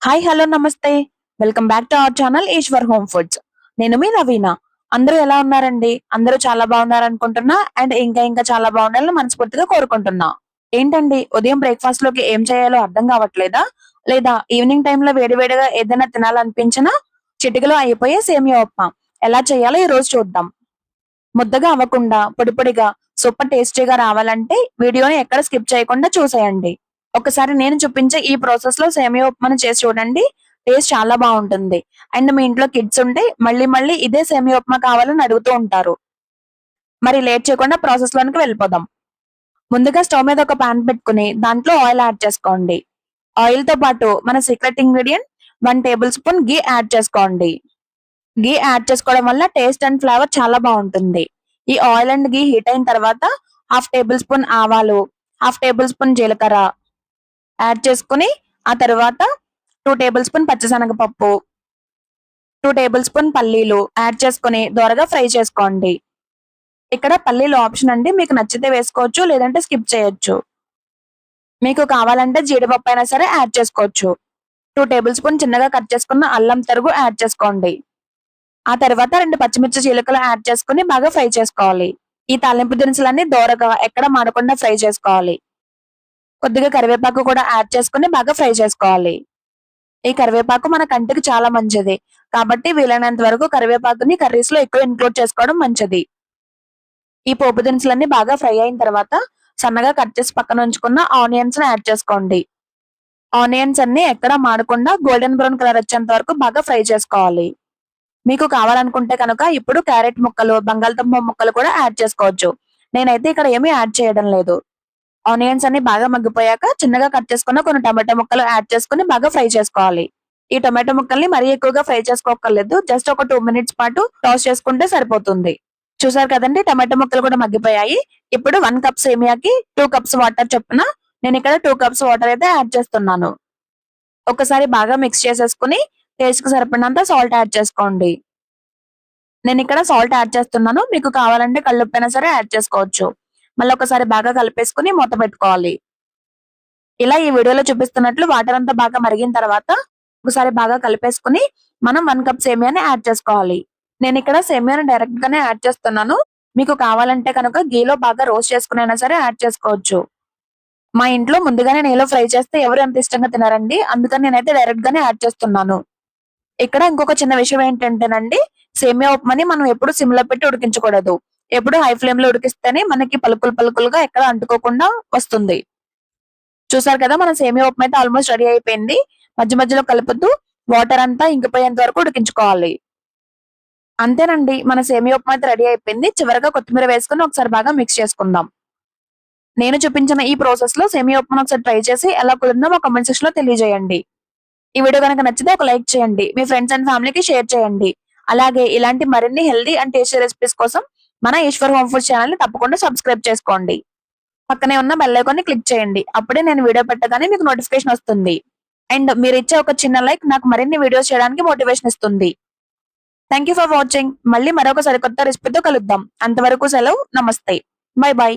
Hi hello నమస్తే. Welcome back to our channel Eshwar home foods. నేను మీ నవీన. అందరూ ఎలా ఉన్నారండి? అందరూ చాలా బాగున్నారనుకుంటున్నా. అండ్ ఇంకా చాలా బాగుండాలని మనస్ఫూర్తిగా కోరుకుంటున్నా. ఏంటండి ఉదయం బ్రేక్‌ఫాస్ట్ లోకి ఏం చేయాలో అర్థం కావట్లేదా? లేదా ఈవినింగ్ టైమ్‌లో వేడివేడిగా ఏదైనా తినాలనిపించినా చిటికలో అయిపోయే సేమియా ఉప్మా ఎలా చేయాలో ఈ రోజు చూద్దాం. ముద్దగా అవ్వకుండా పొడి పొడిగా సూపర్ టేస్టీగా రావాలంటే వీడియోని ఎక్కడ స్కిప్ చేయకుండా చూసేయండి. ఒకసారి నేను చూపించే ఈ ప్రాసెస్ లో సేమియా ఉప్మాని చేసి చూడండి. టేస్ట్ చాలా బాగుంటుంది. అండ్ మీ ఇంట్లో కిడ్స్ ఉంటే మళ్ళీ మళ్ళీ ఇదే సేమియా ఉప్మా కావాలని అడుగుతూ ఉంటారు. మరి లేట్ చేయకుండా ప్రాసెస్ లోనికి వెళ్ళిపోదాం. ముందుగా స్టవ్ మీద ఒక పాన్ పెట్టుకుని దాంట్లో ఆయిల్ యాడ్ చేసుకోండి. ఆయిల్ తో పాటు మన సీక్రెట్ ఇంగ్రీడియంట్ 1 టేబుల్ స్పూన్ ఘీ యాడ్ చేసుకోండి. ఘీ యాడ్ చేసుకోవడం వల్ల టేస్ట్ అండ్ ఫ్లేవర్ చాలా బాగుంటుంది. ఈ ఆయిల్ అండ్ ఘీ హీట్ అయిన తర్వాత హాఫ్ టేబుల్ స్పూన్ ఆవాలు, హాఫ్ టేబుల్ స్పూన్ జీలకర్ర యాడ్ చేసుకుని ఆ తర్వాత 2 టేబుల్ స్పూన్ పచ్చిశనగపప్పు, 2 టేబుల్ స్పూన్ పల్లీలు యాడ్ చేసుకుని దోరగా ఫ్రై చేసుకోండి. ఇక్కడ పల్లీలు ఆప్షన్ అండి. మీకు నచ్చితే వేసుకోవచ్చు, లేదంటే స్కిప్ చేయొచ్చు. మీకు కావాలంటే జీడిపప్పు అయినా సరే యాడ్ చేసుకోవచ్చు. 2 టేబుల్ స్పూన్ చిన్నగా కట్ చేసుకున్న అల్లం తరుగు యాడ్ చేసుకోండి. ఆ తర్వాత 2 పచ్చిమిర్చి చీలికలు యాడ్ చేసుకుని బాగా ఫ్రై చేసుకోవాలి. ఈ తాలింపు దినుసులన్నీ దోరగా ఎక్కడ మాడకుండా ఫ్రై చేసుకోవాలి. కొద్దిగా కరివేపాకు కూడా యాడ్ చేసుకుని బాగా ఫ్రై చేసుకోవాలి. ఈ కరివేపాకు మన కంటికి చాలా మంచిది. కాబట్టి వీలైనంత వరకు కరివేపాకుని కర్రీస్ లో ఎక్కువ ఇంక్లూడ్ చేసుకోవడం మంచిది. ఈ పోపు దినుసులన్నీ బాగా ఫ్రై అయిన తర్వాత సన్నగా కట్ చేసి పక్కన ఉంచుకున్న ఆనియన్స్ ని యాడ్ చేసుకోండి. ఆనియన్స్ అన్ని ఎక్కడ మాడకుండా గోల్డెన్ బ్రౌన్ కలర్ వచ్చేంత వరకు బాగా ఫ్రై చేసుకోవాలి. మీకు కావాలనుకుంటే కనుక ఇప్పుడు క్యారెట్ ముక్కలు, బంగాళదుంప ముక్కలు కూడా యాడ్ చేసుకోవచ్చు. నేనైతే ఇక్కడ ఏమీ యాడ్ చేయడం లేదు. ఆనియన్స్ అన్ని బాగా మగ్గిపోయాక చిన్నగా కట్ చేసుకున్న కొన్ని టమాటో ముక్కలు యాడ్ చేసుకుని బాగా ఫ్రై చేసుకోవాలి. ఈ టమాటో ముక్కల్ని మరీ ఎక్కువగా ఫ్రై చేసుకోకర్లేదు. జస్ట్ ఒక 2 మినిట్స్ పాటు టాస్ చేసుకుంటే సరిపోతుంది. చూసారు కదండి, టమాటో ముక్కలు కూడా మగ్గిపోయాయి. ఇప్పుడు 1 కప్ సేమియాకి 2 కప్స్ వాటర్ చొప్పున నేను ఇక్కడ 2 కప్స్ వాటర్ అయితే యాడ్ చేస్తున్నాను. ఒకసారి బాగా మిక్స్ చేసేసుకుని టేస్ట్ కి సరిపడినంత సాల్ట్ యాడ్ చేసుకోండి. నేను ఇక్కడ సాల్ట్ యాడ్ చేస్తున్నాను. మీకు కావాలంటే కల్లుప్పైనా సరే యాడ్ చేసుకోవచ్చు. మళ్ళీ ఒకసారి బాగా కలిపేసుకుని మూత పెట్టుకోవాలి. ఇలా ఈ వీడియోలో చూపిస్తున్నట్లు వాటర్ అంతా బాగా మరిగిన తర్వాత ఒకసారి బాగా కలిపేసుకుని మనం 1 కప్ సేమియాని యాడ్ చేసుకోవాలి. నేను ఇక్కడ సేమియాని డైరెక్ట్ గానే యాడ్ చేస్తున్నాను. మీకు కావాలంటే కనుక గీలో బాగా రోస్ట్ చేసుకునైనా సరే యాడ్ చేసుకోవచ్చు. మా ఇంట్లో ముందుగానే నెయ్యిలో ఫ్రై చేస్తే ఎవరు ఎంత ఇష్టంగా తినారండి. అందుకని నేనైతే డైరెక్ట్ గానే యాడ్ చేస్తున్నాను. ఇక్కడ ఇంకొక చిన్న విషయం ఏంటంటేనండి, సేమియా ఉప్మాని మనం ఎప్పుడు సిమ్ లో పెట్టి ఉడికించకూడదు. ఎప్పుడు హై ఫ్లేమ్ లో ఉడికిస్తేనే మనకి పలుకులు పలుకులుగా ఎక్కడ అంటుకోకుండా వస్తుంది. చూసారు కదా, మన సేమియా ఉప్మా అయితే ఆల్మోస్ట్ రెడీ అయిపోయింది. మధ్య మధ్యలో కలుపుతూ వాటర్ అంతా ఇంకిపోయేంత వరకు ఉడికించుకోవాలి. అంతేనండి, మన సేమియా ఉప్మా అయితే రెడీ అయిపోయింది. చివరగా కొత్తిమీర వేసుకుని ఒకసారి బాగా మిక్స్ చేసుకుందాం. నేను చూపించిన ఈ ప్రాసెస్ లో సేమియా ఉప్మాను ఒకసారి ట్రై చేసి ఎలా కుదిరిందో మా కామెంట్ సెక్షన్ లో తెలియజేయండి. ఈ వీడియో కనుక నచ్చితే ఒక లైక్ చేయండి. మీ ఫ్రెండ్స్ అండ్ ఫ్యామిలీకి షేర్ చేయండి. అలాగే ఇలాంటి మరిన్ని హెల్దీ అండ్ టేస్టీ రెసిపీస్ కోసం మన ఈశ్వర్ హోమ్ ఫుడ్ ఛానల్ ని తప్పకుండా సబ్స్క్రైబ్ చేసుకోండి. పక్కనే ఉన్న బెల్ ఐకాన్ ని క్లిక్ చేయండి. అప్పుడే నేను వీడియో పెట్టగానే మీకు నోటిఫికేషన్ వస్తుంది. అండ్ మీరు ఇచ్చే ఒక చిన్న లైక్ నాకు మరిన్ని వీడియోస్ చేయడానికి మోటివేషన్ ఇస్తుంది. Thank you for watching. మళ్ళీ మరొక సరికొత్త రెసిపీతో కలుద్దాం. అంతవరకు సెలవు. నమస్తే. By by.